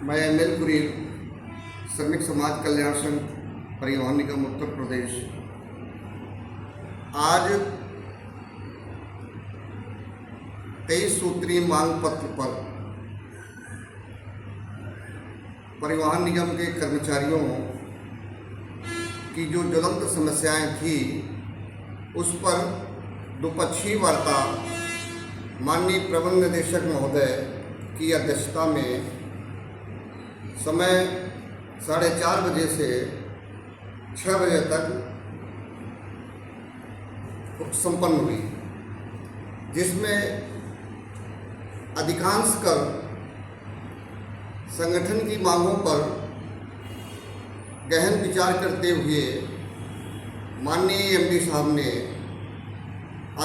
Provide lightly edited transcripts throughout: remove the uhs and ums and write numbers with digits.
मैं एम.एल. कुरीर, श्रमिक समाज कल्याण संघ, परिवहन निगम उत्तर प्रदेश। आज 23 सूत्रीय मांग पत्र पर परिवहन निगम के कर्मचारियों की जो ज्वलंत समस्याएं थी, उस पर द्विपक्षीय वार्ता माननीय प्रबंध निदेशक महोदय की अध्यक्षता में समय 4:30 बजे से 6 बजे तक संपन्न हुई, जिसमें अधिकांशकर संगठन की मांगों पर गहन विचार करते हुए माननीय एमडी साहब ने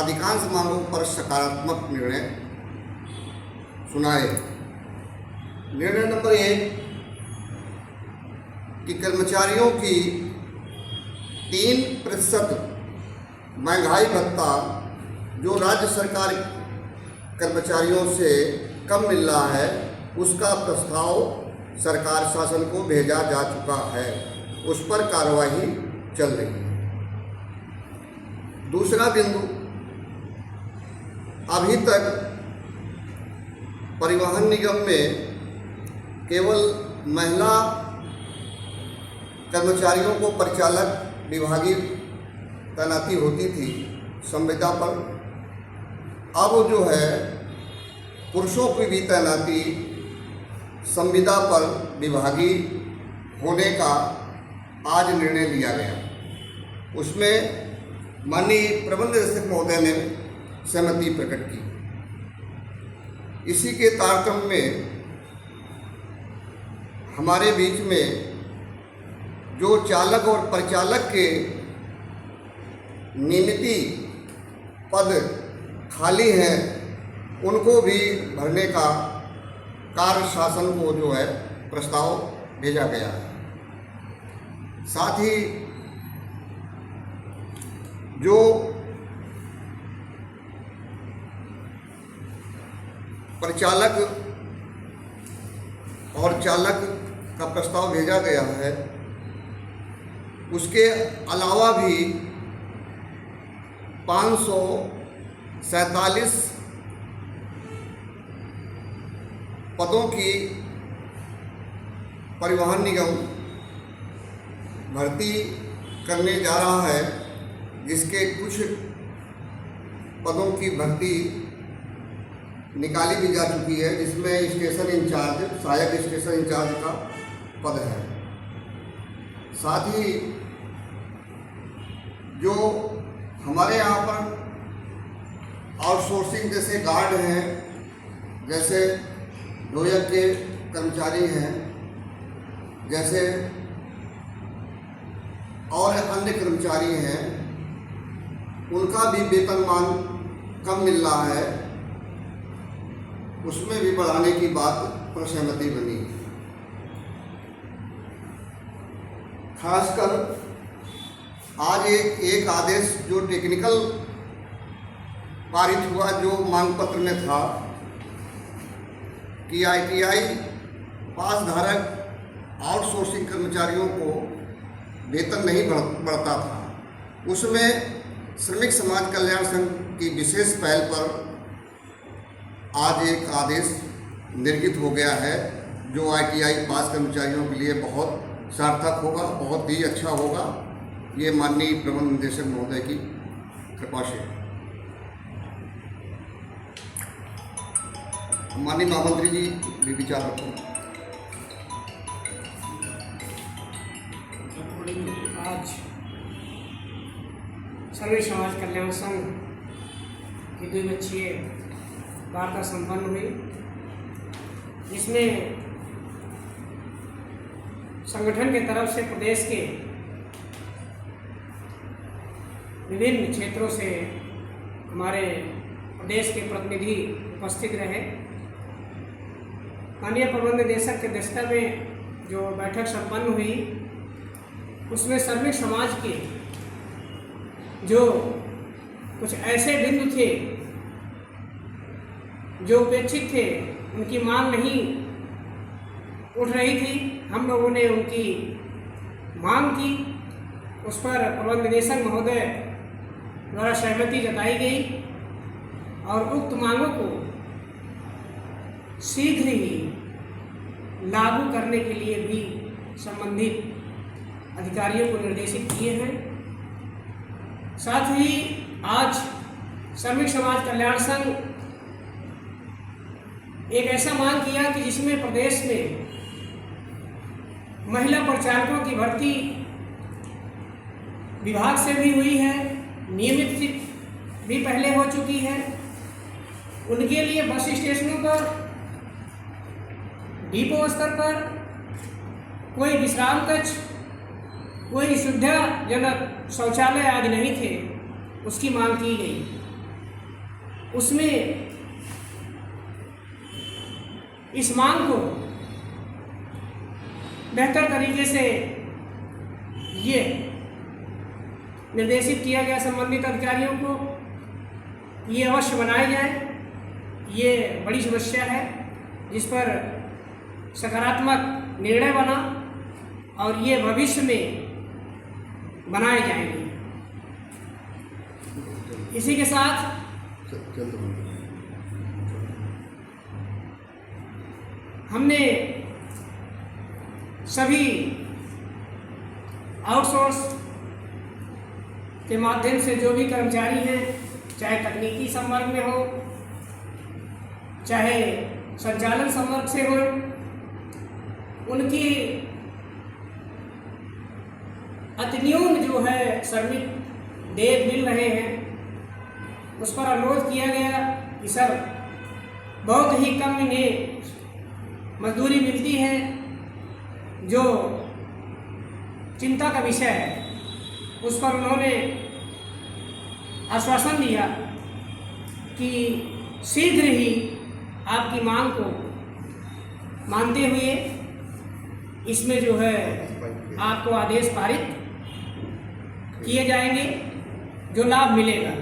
अधिकांश मांगों पर सकारात्मक निर्णय सुनाए। निर्णय नंबर 1 कि कर्मचारियों की 3% महंगाई भत्ता जो राज्य सरकार कर्मचारियों से कम मिल रहा है, उसका प्रस्ताव सरकार शासन को भेजा जा चुका है, उस पर कार्यवाही चल रही है। दूसरा बिंदु, अभी तक परिवहन निगम में केवल महिला कर्मचारियों को परिचालक विभागीय तैनाती होती थी संविदा पर। अब जो है पुरुषों की भी तैनाती संविदा पर विभागीय होने का आज निर्णय लिया गया। उसमें माननीय प्रबंध निदेशक महोदय ने सहमति प्रकट की। इसी के तारतम्य में हमारे बीच में जो चालक और परिचालक के नियमित पद खाली हैं, उनको भी भरने का कार्य शासन को जो है प्रस्ताव भेजा गया है। साथ ही जो परिचालक और चालक का प्रस्ताव भेजा गया है, उसके अलावा भी 547 पदों की परिवहन निगम भर्ती करने जा रहा है, जिसके कुछ पदों की भर्ती निकाली भी जा चुकी है, जिसमें स्टेशन इंचार्ज, सहायक स्टेशन इंचार्ज का पद है। साथ ही जो हमारे यहाँ पर आउटसोर्सिंग जैसे गार्ड हैं, जैसे लोयर के कर्मचारी हैं, जैसे और अन्य कर्मचारी हैं, उनका भी वेतनमान कम मिल रहा है, उसमें भी बढ़ाने की बात पर सहमति बनी। खासकर आज एक आदेश जो टेक्निकल पारित हुआ, जो मांग पत्र में था कि ITI पास धारक आउटसोर्सिंग कर्मचारियों को वेतन नहीं बढ़ता था, उसमें श्रमिक समाज कल्याण संघ की विशेष पहल पर आज एक आदेश निर्गत हो गया है, जो ITI पास कर्मचारियों के लिए बहुत सार्थक होगा, बहुत ही अच्छा होगा। ये माननीय प्रबंध निदेशक महोदय की कृपा से। माननीय महामंत्री जी भी विचार रखो। आज श्रमिक समाज कल्याण संघ की द्विपक्षीय वार्ता संपन्न हुई, जिसमें संगठन के तरफ से प्रदेश के विभिन्न क्षेत्रों से हमारे प्रदेश के प्रतिनिधि उपस्थित रहे। माननीय प्रबंध निदेशक के अध्यक्षता में जो बैठक संपन्न हुई, उसमें श्रमिक समाज के जो कुछ ऐसे बिंदु थे जो उपेक्षित थे, उनकी मांग नहीं उठ रही थी। हम लोगों ने उनकी मांग की, उस पर प्रबंध निदेशक महोदय द्वारा सहमति जताई गई और उक्त मांगों को शीघ्र ही लागू करने के लिए भी संबंधित अधिकारियों को निर्देशित किए हैं। साथ ही आज श्रमिक समाज कल्याण संघ एक ऐसा मांग किया कि जिसमें प्रदेश में महिला परिचालकों की भर्ती विभाग से भी हुई है, नियमित भी पहले हो चुकी है। उनके लिए बस स्टेशनों पर, डिपो स्तर पर कोई विश्राम कक्ष, कोई सुविधाजनक शौचालय आदि नहीं थे, उसकी मांग की गई। उसमें इस मांग को बेहतर तरीके से ये निर्देशित किया गया संबंधित अधिकारियों को, ये अवश्य बनाए जाए। ये बड़ी समस्या है जिस पर सकारात्मक निर्णय बना और ये भविष्य में बनाए जाएंगे। इसी के साथ हमने सभी आउटसोर्स के माध्यम से जो भी कर्मचारी हैं, चाहे तकनीकी संवर्ग में हो, चाहे संचालन संवर्ग से हो, उनकी अतिन्यून जो है श्रमिक देय मिल रहे हैं, उस पर अनुरोध किया गया कि सर बहुत ही कम इन्हें मजदूरी मिलती है, जो चिंता का विषय है। उस पर उन्होंने आश्वासन दिया कि शीघ्र ही आपकी मांग को मानते हुए इसमें जो है आपको आदेश पारित किए जाएंगे, जो लाभ मिलेगा।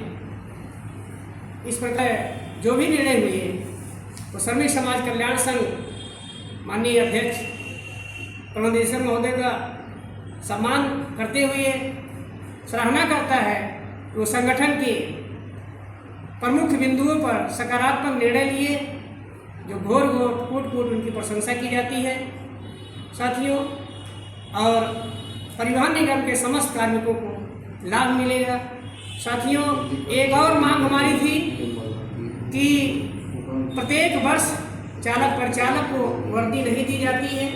इस प्रकार जो भी निर्णय हुए तो श्रमिक समाज कल्याण संघ माननीय अध्यक्ष प्रबंध निदेशक महोदय का सम्मान करते हुए सराहना करता है कि वो संगठन के प्रमुख बिंदुओं पर सकारात्मक निर्णय लिए, जो घोर घोर कूट कूट उनकी प्रशंसा की जाती है। साथियों, और परिवहन निगम के समस्त कार्मिकों को लाभ मिलेगा। साथियों, एक और मांग हमारी थी कि प्रत्येक वर्ष चालक परिचालक को वर्दी नहीं दी जाती है,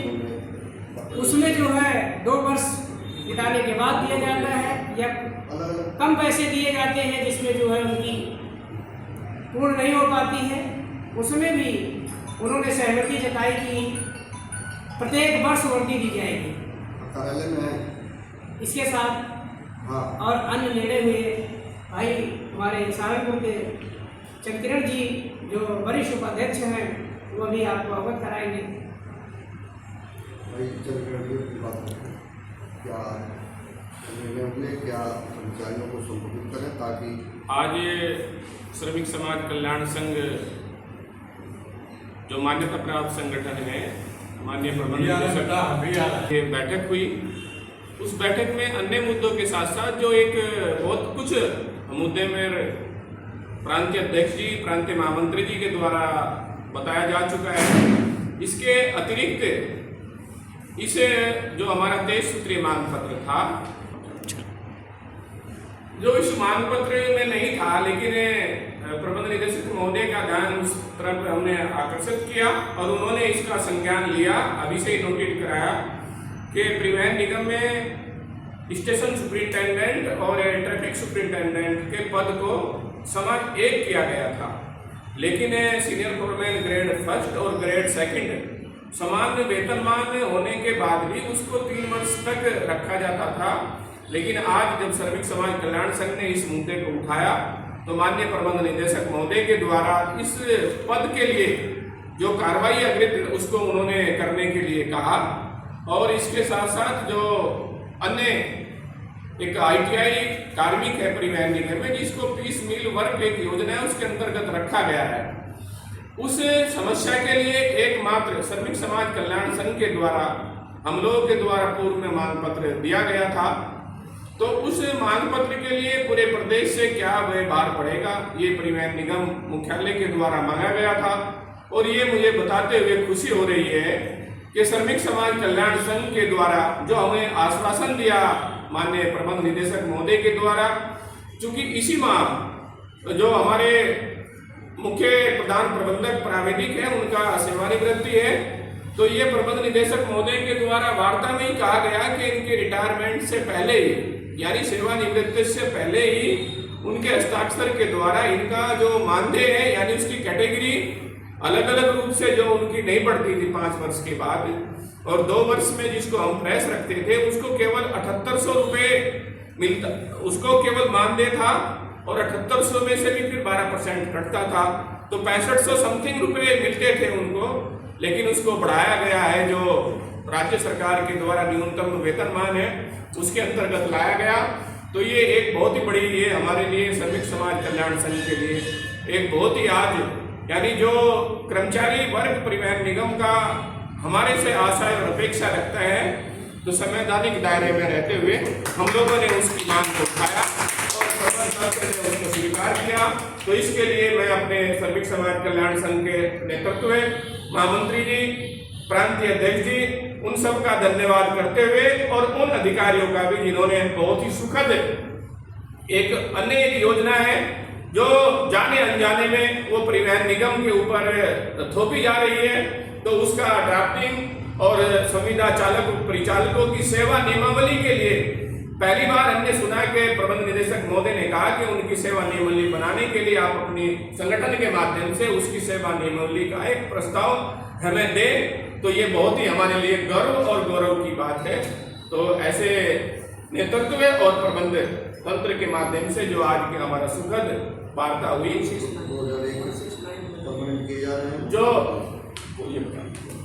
उसमें जो है 2 वर्ष बिताने के बाद दिया जाता है या कम पैसे दिए जाते हैं, जिसमें जो है उनकी पूर्ण नहीं हो पाती है। उसमें भी उन्होंने सहमति जताई कि प्रत्येक वर्ष वर्दी दी जाएगी कार्यालय में। इसके साथ और अन्य निर्णय हुए। भाई हमारे सहारनपुर के चंद्रकिरण जी जो वरिष्ठ उपाध्यक्ष हैं, वो भी आपको अवगत कराएंगे। भाई चंद्रकिरण जी की बात करें, क्या निर्णय हुए, क्या कर्मचारियों को संबोधित करें ताकि आज ये श्रमिक समाज कल्याण संघ जो मान्यता प्राप्त संगठन है, माननीय प्रबंध निदेशक की बैठक हुई। उस बैठक में अन्य मुद्दों के साथ साथ जो एक बहुत कुछ मुद्दे में प्रांतीय अध्यक्ष जी, प्रांतीय महामंत्री जी के द्वारा बताया जा चुका है। इसके अतिरिक्त इसे जो हमारा 23 सूत्रीय मांग पत्र था, जो इस मांग पत्र में नहीं था, लेकिन प्रबंध निदेशक महोदय का ध्यान उस तरफ हमने आकर्षित किया और उन्होंने इसका संज्ञान लिया। अभी से ही नोटिस कराया कि परिवहन निगम में स्टेशन सुपरिंटेंडेंट और ट्रैफिक सुपरिंटेंडेंट के पद को समान एक किया गया था, लेकिन सीनियर फोरमैन ग्रेड 1 और ग्रेड 2 समान वेतनमान होने के बाद भी उसको 3 वर्ष तक रखा जाता था। लेकिन आज जब श्रमिक समाज कल्याण संघ ने इस मुद्दे को उठाया तो माननीय प्रबंध निदेशक महोदय के द्वारा इस पद के लिए जो कार्रवाई अग्रिम उसको उन्होंने करने के लिए कहा। और इसके साथ साथ जो अन्य एक ITI कार्मिक है परिवहन निगम में, जिसको 30 मील वर्ग एक योजना है उसके अंतर्गत रखा गया है, उस समस्या के लिए एकमात्र श्रमिक समाज कल्याण संघ के द्वारा हम लोगों के द्वारा पूर्व में मांग पत्र दिया गया था। तो उस मांग पत्र के लिए पूरे प्रदेश से क्या वह भार पड़ेगा, ये परिवहन निगम मुख्यालय के द्वारा मांगा गया था। और ये मुझे बताते हुए खुशी हो रही है कि श्रमिक समाज कल्याण संघ के द्वारा जो हमें आश्वासन दिया माननीय प्रबंध निदेशक महोदय के द्वारा, चूंकि इसी माह जो हमारे मुख्य प्रधान प्रबंधक प्राविधिक है उनका सेवानिवृत्ति है, तो ये प्रबंध निदेशक महोदय के द्वारा वार्ता में ही कहा गया कि इनके रिटायरमेंट से पहले ही यानी सेवानिवृत्ति से पहले ही उनके हस्ताक्षर के द्वारा इनका जो मानदेय है यानी उसकी कैटेगरी अलग अलग रूप से जो उनकी नहीं बढ़ती थी 5 वर्ष के बाद, और 2 वर्ष में जिसको हम फ्रेश रखते थे उसको केवल 7800 रुपये मिलता, उसको केवल मानदेय था और 7800 में से भी फिर 12% कटता था, तो 6500 समथिंग रुपये मिलते थे उनको। लेकिन उसको बढ़ाया गया है, जो राज्य सरकार के द्वारा न्यूनतम वेतनमान है उसके अंतर्गत लाया गया। तो ये एक बहुत ही बड़ी, ये हमारे लिए श्रमिक समाज कल्याण संघ के लिए एक बहुत ही आज यानी जो कर्मचारी वर्ग परिवहन निगम का हमारे से आशा और अपेक्षा रखता है, तो संवैधानिक दायरे में रहते हुए हम लोगों ने उसकी मांग को उठाया और प्रबंधन ने उसको स्वीकार किया। तो इसके लिए मैं अपने श्रमिक समाज कल्याण संघ के नेतृत्व में महामंत्री जी, प्रांतीय अध्यक्ष जी, उन सब का धन्यवाद करते हुए और उन अधिकारियों का भी जिन्होंने बहुत ही सुखद एक अन्य एक योजना है जो जाने अनजाने में वो परिवहन निगम के ऊपर थोपी जा रही है, तो उसका ड्राफ्टिंग और संविदा चालक परिचालकों की सेवा नियमावली के लिए पहली बार हमने सुना कि प्रबंध निदेशक महोदय ने कहा कि उनकी सेवा नियमावली बनाने के लिए आप अपनी संगठन के माध्यम से उसकी सेवा नियमावली का एक प्रस्ताव हमें दें। तो ये बहुत ही हमारे लिए गर्व और गौरव की बात है। तो ऐसे नेतृत्व और प्रबंध तंत्र के माध्यम से जो आज की हमारा सुखद वार्ता हुई, जो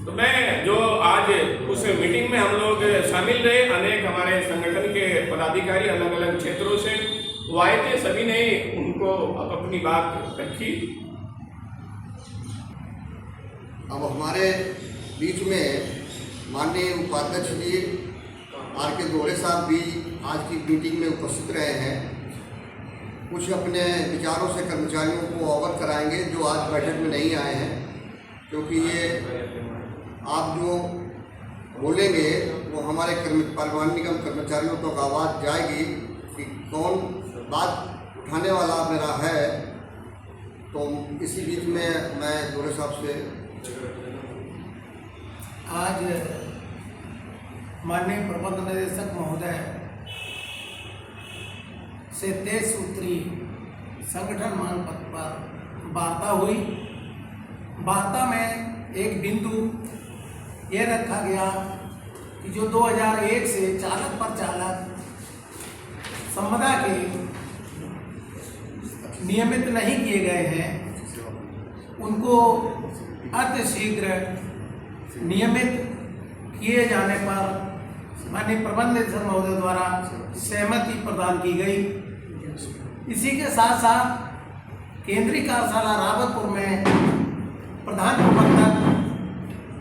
तो मैं जो आज उस मीटिंग में हम लोग शामिल रहे, अनेक हमारे संगठन के पदाधिकारी अलग अलग क्षेत्रों से वो आए थे, सभी ने उनको अपनी बात रखी। अब हमारे बीच में माननीय उपाध्यक्ष जी आर के दोहरे साहब भी आज की मीटिंग में उपस्थित रहे हैं। कुछ अपने विचारों से कर्मचारियों को अवगत कराएंगे जो आज बैठक में नहीं आए हैं, क्योंकि ये आप जो बोलेंगे वो हमारे परिवहन निगम कर्मचारियों तक आवाज़ जाएगी कि कौन बात उठाने वाला मेरा है। तो इसी बीच में मैं दोहरे साहब से आज माननीय प्रबंध निदेशक महोदय से 23 सूत्री संगठन मांग पत्र पर वार्ता हुई। वार्ता में एक बिंदु ये रखा गया कि जो 2001 से चालक पर चालक संविदा के नियमित नहीं किए गए हैं, उनको अतिशीघ्र नियमित किए जाने पर माननीय प्रबंध निदेशक महोदय द्वारा सहमति प्रदान की गई। इसी के साथ साथ केंद्रीय कार्यशाला रावतपुर में प्रधान प्रबंधक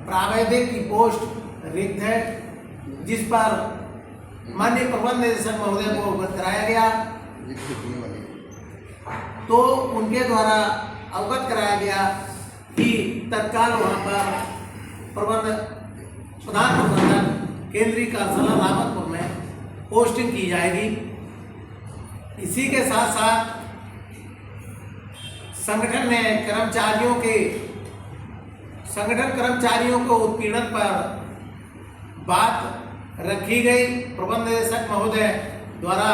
प्रावैधिक की पोस्ट रिक्त है, जिस पर माननीय प्रबंध निदेशक महोदय को अवगत कराया गया। तो उनके द्वारा अवगत कराया गया कि तत्काल वहाँ पर प्रधान प्रबंधक केंद्रीय कार्यशाला रावतपुर में पोस्टिंग की जाएगी। इसी के साथ साथ संगठन कर्मचारियों को उत्पीड़न पर बात रखी गई। प्रबंध निदेशक महोदय द्वारा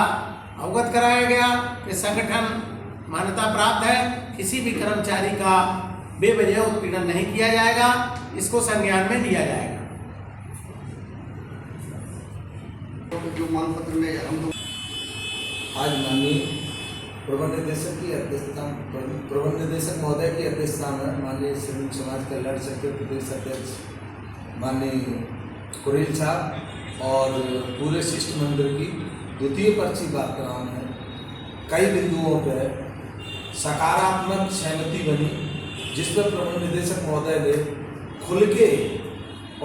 अवगत कराया गया कि संगठन मान्यता प्राप्त है, किसी भी कर्मचारी का बेवजह उत्पीड़न नहीं किया जाएगा, इसको संज्ञान में लिया जाएगा। जो मांग पत्र में हम लोग आज माननीय प्रबंध निदेशक महोदय की अध्यक्षता में माननीय श्रमिक समाज कल्याण संघ के प्रदेश अध्यक्ष माननीय कुरेल साहब और पूरे शिष्टमंडल की द्वितीय पर्ची वार्ताओं में कई बिंदुओं पर सकारात्मक सहमति बनी जिसमें प्रबंध निदेशक महोदय ने खुल के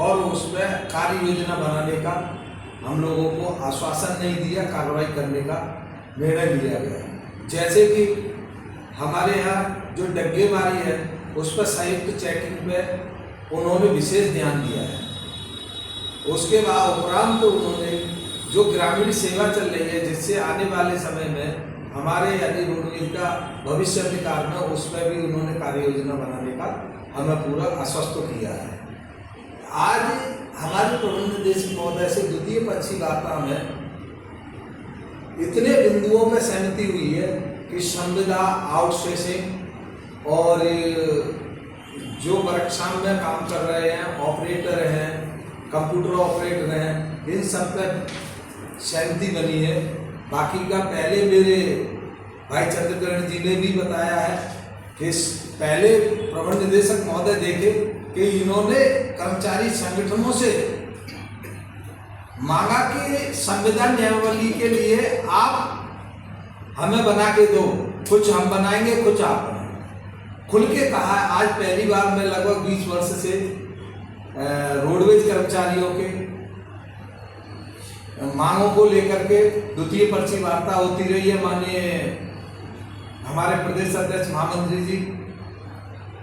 और उसमें कार्य योजना बनाने का हम लोगों को आश्वासन नहीं दिया, कार्रवाई करने का निर्णय लिया गया। जैसे कि हमारे यहाँ जो डग्गेमारी है उस पर संयुक्त चेकिंग पे उन्होंने विशेष ध्यान दिया है। उसके बाद उपरांत उन्होंने जो ग्रामीण सेवा चल रही है, जिससे आने वाले समय में हमारे यानी रोडवेज का भविष्य में कारण है, उसमें भी उन्होंने कार्य योजना बनाने का हमें पूरा आश्वस्त किया है। आज हमारे प्रबंध निदेशक महोदय से द्वितीय पक्षीय वार्ता में इतने बिंदुओं में सहमति हुई है कि संविदा, आउटसोर्सिंग और जो वर्कशॉप में काम कर रहे हैं, ऑपरेटर हैं, कंप्यूटर ऑपरेटर हैं, इन सब पर सहमति बनी है। बाकी का पहले मेरे भाई चंद्रकरण जी ने भी बताया है कि पहले प्रबंध निदेशक महोदय देखे कि इन्होंने कर्मचारी संगठनों से मांगा कि संविदा नियमावली के लिए आप हमें बना के दो, कुछ हम बनाएंगे, कुछ आप बनाएंगे। खुल के कहा है। आज पहली बार मैं लगभग 20 वर्ष से रोडवेज कर्मचारियों के मांगों को लेकर के द्वितीय पर्ची वार्ता होती रही है। माननीय हमारे प्रदेश अध्यक्ष महामंत्री जी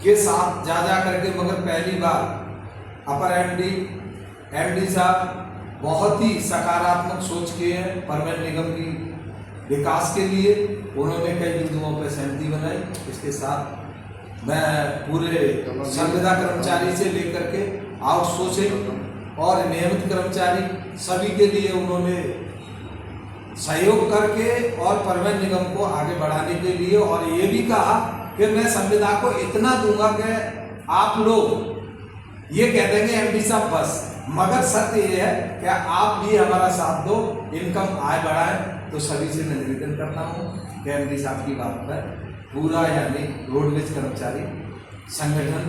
के साथ जा करके, मगर पहली बार अपर एमडी साहब बहुत ही सकारात्मक सोच के हैं परिवहन निगम की विकास के लिए। उन्होंने कई बिंदुओं पर सहमति बनाई। इसके साथ मैं पूरे संविदा कर्मचारी से लेकर के आउटसोर्सिंग और नियमित कर्मचारी सभी के लिए उन्होंने सहयोग करके और परिवहन निगम को आगे बढ़ाने के लिए, और ये भी कहा कि मैं संविदा को इतना दूंगा कि आप लोग ये कह देंगे एमडी साहब बस, मगर सत्य ये है कि आप भी हमारा साथ दो, इनकम आय बढ़ाएं। तो सभी से मैं निवेदन करता हूँ कि एमडी साहब की बात पर पूरा यानी रोडवेज कर्मचारी संगठन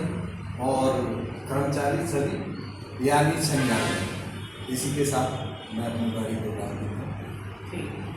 और कर्मचारी सभी यानी संज्ञान। इसी के साथ मैं अपनी बारी को बात करता हूँ।